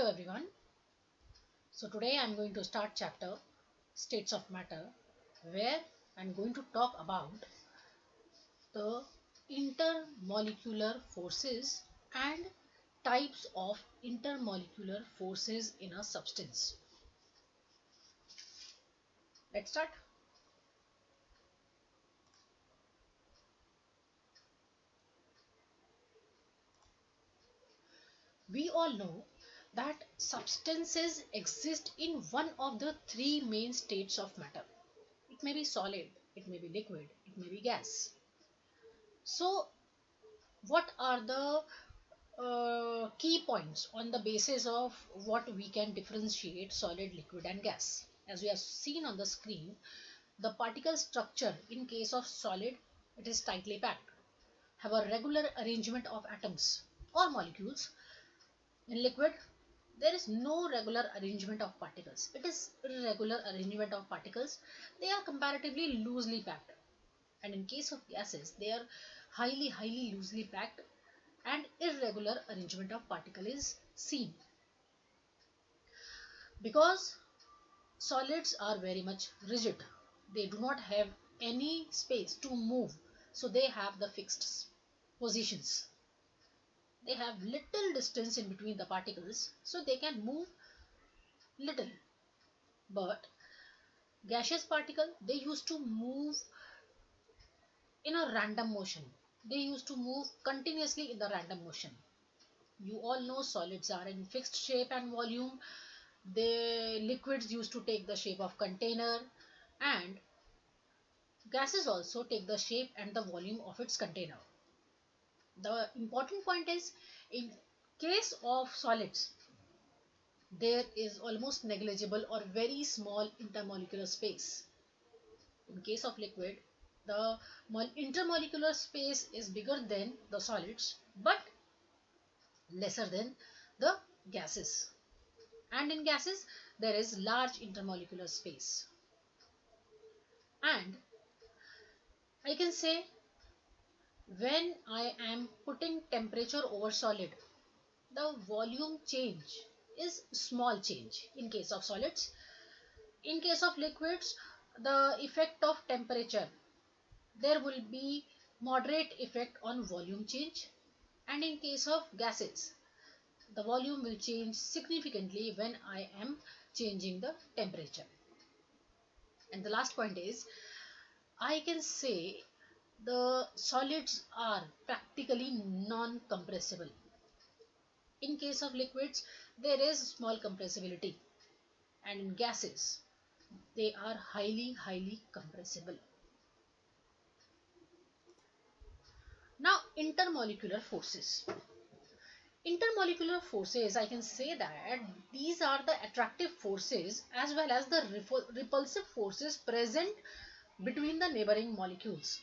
Hello everyone. So today I'm going to start chapter States of Matter, where I'm going to talk about the intermolecular forces and types of intermolecular forces in a substance. Let's start. We all know that substances exist in one of the three main states of matter. It may be solid, it may be liquid, it may be gas. So what are the key points on the basis of what we can differentiate solid, liquid and gas? As we have seen on the screen, the particle structure in case of solid, it is tightly packed, have a regular arrangement of atoms or molecules. In liquid, there is no regular arrangement of particles. It is irregular arrangement of particles. They are comparatively loosely packed. And in case of gases, they are highly loosely packed and irregular arrangement of particle is seen. Because solids are very much rigid, they do not have any space to move, so they have the fixed positions. They have little distance in between the particles, so they can move little. But gaseous particle, they used to move in a random motion. They used to move continuously in the random motion. You all know solids are in fixed shape and volume. The liquids used to take the shape of container, and gases also take the shape and the volume of its container. The important point is, in case of solids, there is almost negligible or very small intermolecular space. In case of liquid, the intermolecular space is bigger than the solids but lesser than the gases. And in gases, there is large intermolecular space. And I can say, when I am putting temperature over solid, the volume change is small change in case of solids. In case of liquids, the effect of temperature, there will be moderate effect on volume change. And in case of gases, the volume will change significantly when I am changing the temperature. And the last point is, I can say the solids are practically non-compressible. In case of liquids, there is small compressibility, and in gases, they are highly compressible. Now, intermolecular forces. Intermolecular forces, I can say that these are the attractive forces as well as the repulsive forces present between the neighboring molecules.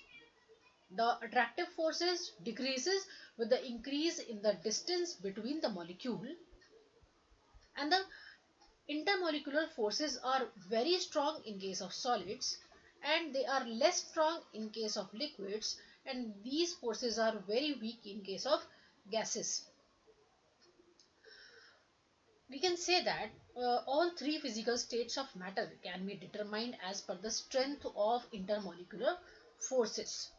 The attractive forces decreases with the increase in the distance between the molecule, and the intermolecular forces are very strong in case of solids and they are less strong in case of liquids, and these forces are very weak in case of gases. We can say that all three physical states of matter can be determined as per the strength of intermolecular forces.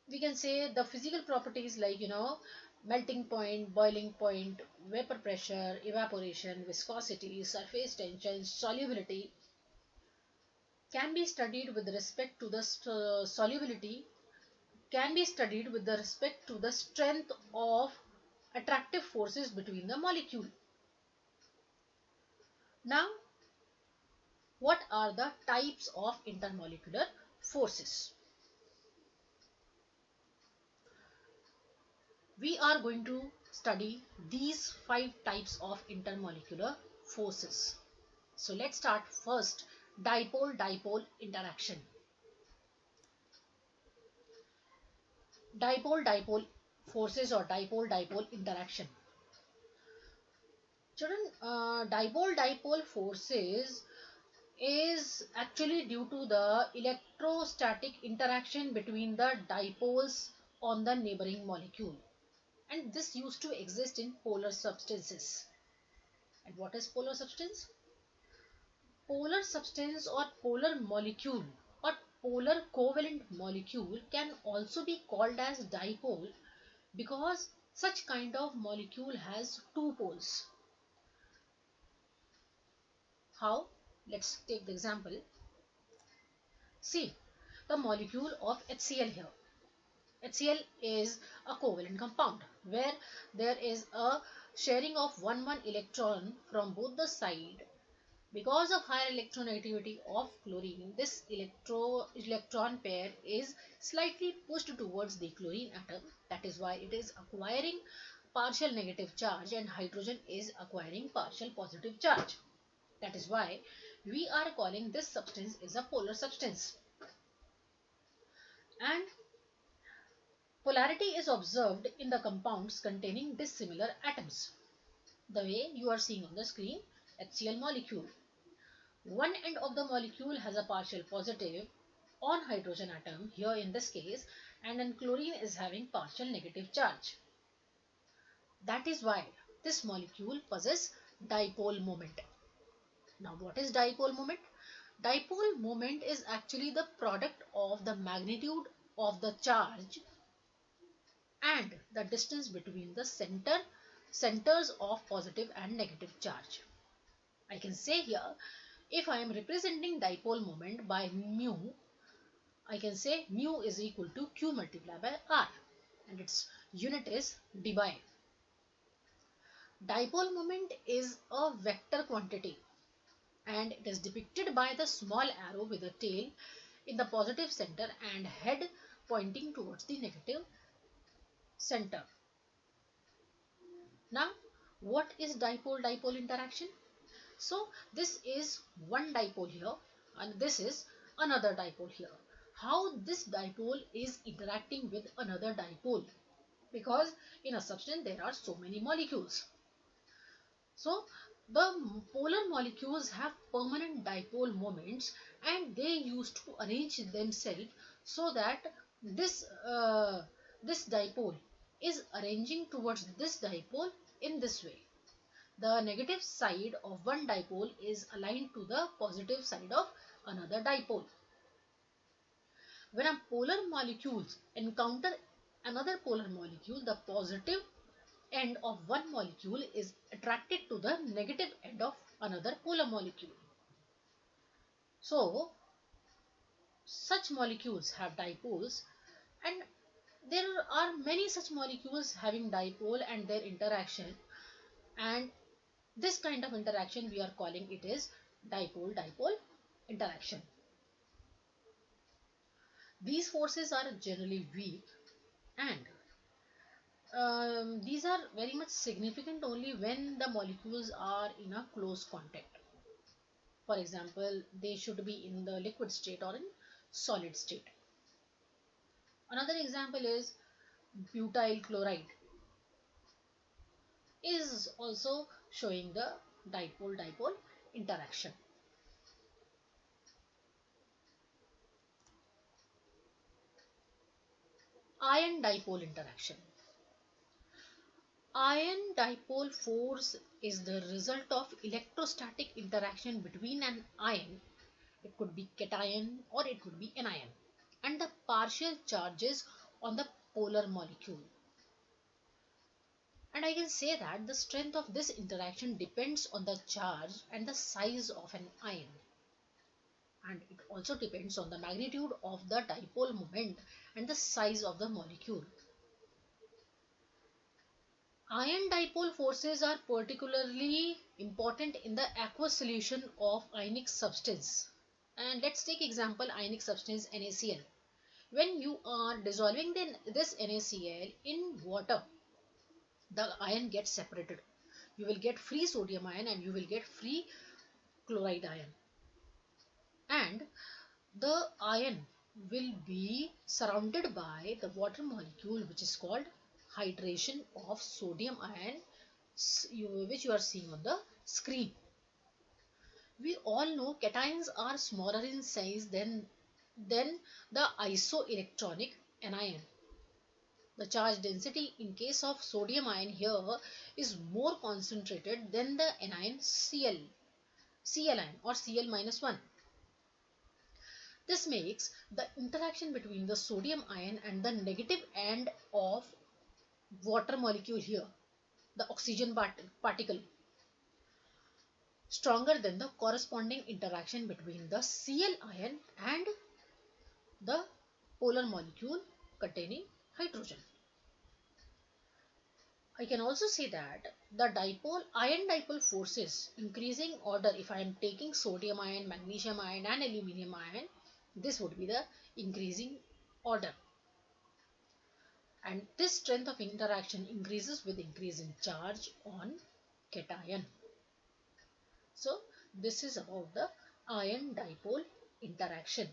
We can say the physical properties like melting point, boiling point, vapor pressure, evaporation, viscosity, surface tension, solubility can be studied with respect to the solubility, can be studied with the respect to the strength of attractive forces between the molecule. Now, what are the types of intermolecular forces? We are going to study these 5 types of intermolecular forces. So let's start first, dipole-dipole interaction. Dipole-dipole forces or dipole-dipole interaction. Children, dipole-dipole forces is actually due to the electrostatic interaction between the dipoles on the neighboring molecule. and this used to exist in polar substances. And what is polar substance? Polar substance or polar molecule or polar covalent molecule can also be called as dipole because such kind of molecule has two poles. How? Let's take the example. See the molecule of HCl here. HCl is a covalent compound where there is a sharing of 1 electron from both the side. Because of higher electronegativity of chlorine, this electron pair is slightly pushed towards the chlorine atom. That is why it is acquiring partial negative charge and hydrogen is acquiring partial positive charge. That is why we are calling this substance is a polar substance. And polarity is observed in the compounds containing dissimilar atoms. The way you are seeing on the screen, HCl molecule. One end of the molecule has a partial positive on hydrogen atom, here in this case, and then chlorine is having partial negative charge. That is why this molecule possesses dipole moment. Now what is dipole moment? Dipole moment is actually the product of the magnitude of the charge and the distance between the centers of positive and negative charge. I can say here, if I am representing dipole moment by mu, I can say mu is equal to q multiplied by r and its unit is dBi. Dipole moment is a vector quantity and it is depicted by the small arrow with a tail in the positive center and head pointing towards the negative center. Now, what is dipole-dipole interaction? So, this is one dipole here and this is another dipole here. How this dipole is interacting with another dipole? Because in a substance there are so many molecules. So, the polar molecules have permanent dipole moments and they used to arrange themselves so that this dipole is arranging towards this dipole in this way. The negative side of one dipole is aligned to the positive side of another dipole. When a polar molecules encounter another polar molecule, the positive end of one molecule is attracted to the negative end of another polar molecule. So, such molecules have dipoles and there are many such molecules having dipole and their interaction, and this kind of interaction we are calling it is dipole-dipole interaction. These forces are generally weak and these are very much significant only when the molecules are in a close contact. For example, they should be in the liquid state or in solid state. Another example is butyl chloride is also showing the dipole-dipole interaction. Ion dipole interaction. Ion dipole force is the result of electrostatic interaction between an ion, it could be cation or it could be anion, and the partial charges on the polar molecule. And I can say that the strength of this interaction depends on the charge and the size of an ion. And it also depends on the magnitude of the dipole moment and the size of the molecule. Ion dipole forces are particularly important in the aqueous solution of ionic substance. And let's take example ionic substance NaCl. When you are dissolving this NaCl in water, the ion gets separated. You will get free sodium ion and you will get free chloride ion. And the ion will be surrounded by the water molecule which is called hydration of sodium ion, which you are seeing on the screen. We all know cations are smaller in size than the isoelectronic anion. The charge density in case of sodium ion here is more concentrated than the anion Cl ion or Cl minus 1. This makes the interaction between the sodium ion and the negative end of water molecule here, the oxygen particle, stronger than the corresponding interaction between the Cl ion and the polar molecule containing hydrogen. I can also say that the ion dipole forces increasing order. If I am taking sodium ion, magnesium ion and aluminum ion, this would be the increasing order. And this strength of interaction increases with increase in charge on cation. So this is about the ion dipole interaction.